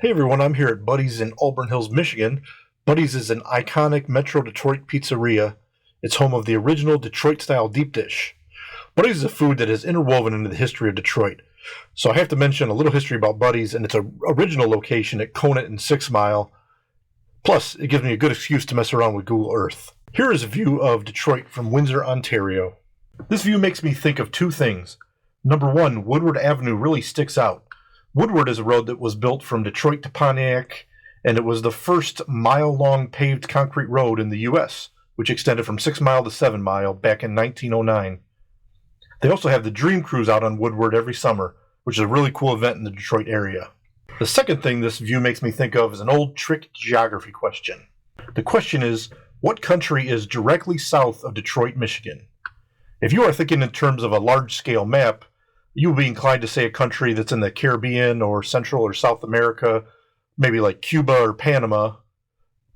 Hey everyone, I'm here at Buddy's in Auburn Hills, Michigan. Buddy's is an iconic Metro Detroit pizzeria. It's home of the original Detroit-style deep dish. Buddy's is a food that is interwoven into the history of Detroit. So I have to mention a little history about Buddy's and its original location at Conant and 6 Mile. Plus, it gives me a good excuse to mess around with Google Earth. Here is a view of Detroit from Windsor, Ontario. This view makes me think of two things. Number one, Woodward Avenue really sticks out. Woodward is a road that was built from Detroit to Pontiac, and it was the first mile-long paved concrete road in the U.S., which extended from 6 Mile to 7 Mile back in 1909. They also have the Dream Cruise out on Woodward every summer, which is a really cool event in the Detroit area. The second thing this view makes me think of is an old trick geography question. The question is, what country is directly south of Detroit, Michigan? If you are thinking in terms of a large-scale map, you will be inclined to say a country that's in the Caribbean or Central or South America, maybe like Cuba or Panama.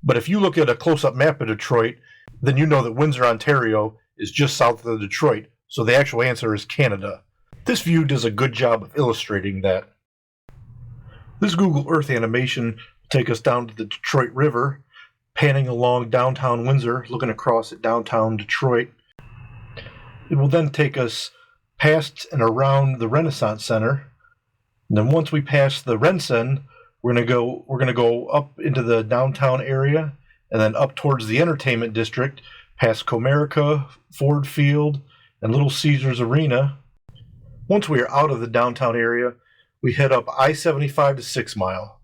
But if you look at a close-up map of Detroit, then you know that Windsor, Ontario is just south of Detroit, so the actual answer is Canada. This view does a good job of illustrating that. This Google Earth animation will take us down to the Detroit River, panning along downtown Windsor, looking across at downtown Detroit. It will then take us past and around the Renaissance Center. And then once we pass the RenCen, we're gonna go up into the downtown area and then up towards the entertainment district, past Comerica, Ford Field, and Little Caesars Arena. Once we are out of the downtown area, we head up I-75 to 6 Mile.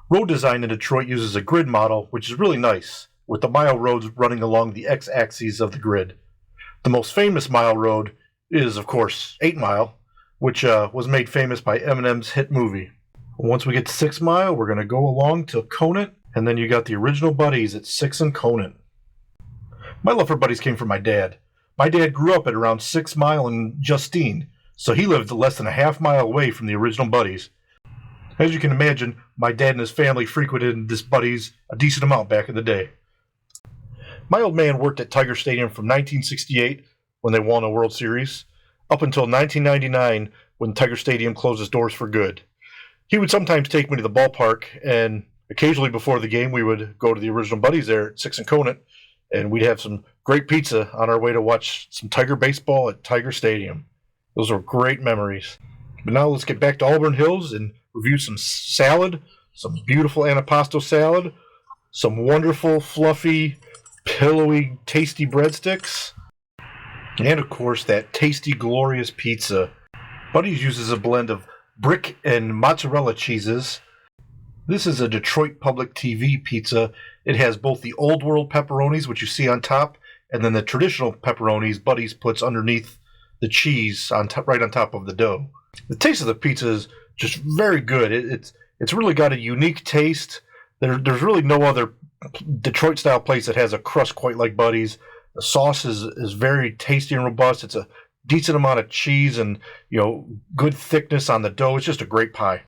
Road design in Detroit uses a grid model, which is really nice, with the mile roads running along the x-axis of the grid. The most famous mile road is, of course, 8 Mile, which was made famous by Eminem's hit movie. Once we get to 6 Mile, we're going to go along to Conant, and then you got the original Buddy's at 6 and Conant. My love for Buddy's came from my dad. My dad grew up at around 6 Mile and Justine, so he lived less than a half mile away from the original Buddy's. As you can imagine, my dad and his family frequented this Buddy's a decent amount back in the day. My old man worked at Tiger Stadium from 1968, when they won a World Series, up until 1999 when Tiger Stadium closed its doors for good. He would sometimes take me to the ballpark, and occasionally before the game we would go to the original Buddy's there at 6 and Conant, and we'd have some great pizza on our way to watch some Tiger baseball at Tiger Stadium. Those were great memories. But now let's get back to Auburn Hills and review some salad, some beautiful antipasto salad, some wonderful, fluffy, pillowy, tasty breadsticks, and of course, that tasty, glorious pizza. Buddy's uses a blend of brick and mozzarella cheeses. This is a Detroit Public TV pizza. It has both the old world pepperonis, which you see on top, and then the traditional pepperonis Buddy's puts underneath the cheese right on top of the dough. The taste of the pizza is just very good. It's really got a unique taste. There's really no other Detroit-style place that has a crust quite like Buddy's. The sauce is very tasty and robust. It's a decent amount of cheese and, good thickness on the dough. It's just a great pie.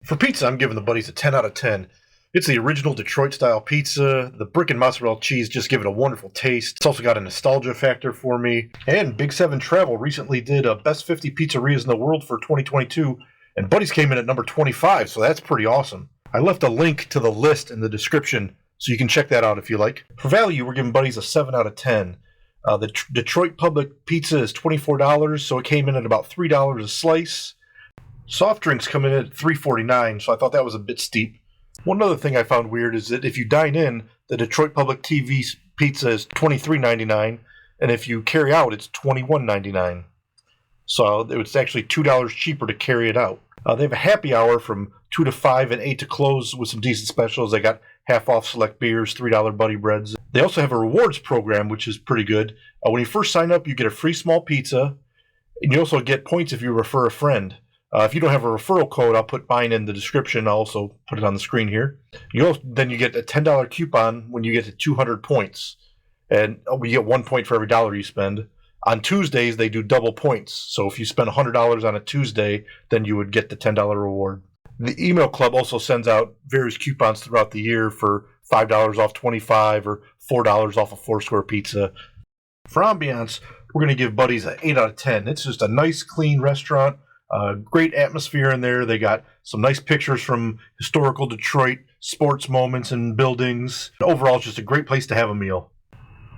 For pizza, I'm giving the Buddy's a 10 out of 10. It's the original Detroit-style pizza. The brick and mozzarella cheese just give it a wonderful taste. It's also got a nostalgia factor for me. And Big 7 Travel recently did a Best 50 Pizzerias in the World for 2022, and Buddy's came in at number 25, so that's pretty awesome. I left a link to the list in the description, so you can check that out if you like. For value, we're giving Buddy's a 7 out of 10. The Detroit Public Pizza is $24, so it came in at about $3 a slice. Soft drinks come in at $3.49, so I thought that was a bit steep. One other thing I found weird is that if you dine in, the Detroit Public TV pizza is $23.99, and if you carry out, it's $21.99. So it's actually $2 cheaper to carry it out. They have a happy hour from 2 to 5 and 8 to close with some decent specials. They got half off select beers, $3 Buddy breads. They also have a rewards program, which is pretty good. When you first sign up, you get a free small pizza, and you also get points if you refer a friend. If you don't have a referral code, I'll put mine in the description. I'll also put it on the screen here. Then you get a $10 coupon when you get to 200 points, and you get 1 point for every dollar you spend. On Tuesdays, they do double points. So if you spend $100 on a Tuesday, then you would get the $10 reward. The email club also sends out various coupons throughout the year for $5 off 25 or $4 off a 4-square pizza. For ambiance, we're going to give Buddy's an 8 out of 10. It's just a nice, clean restaurant. Great atmosphere in there. They got some nice pictures from historical Detroit sports moments and buildings. Overall, it's just a great place to have a meal.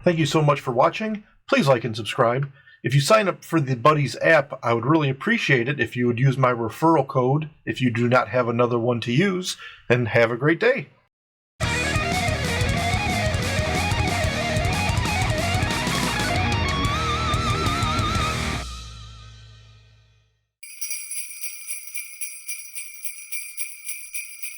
Thank you so much for watching. Please like and subscribe. If you sign up for the Buddies app, I would really appreciate it if you would use my referral code if you do not have another one to use, and have a great day.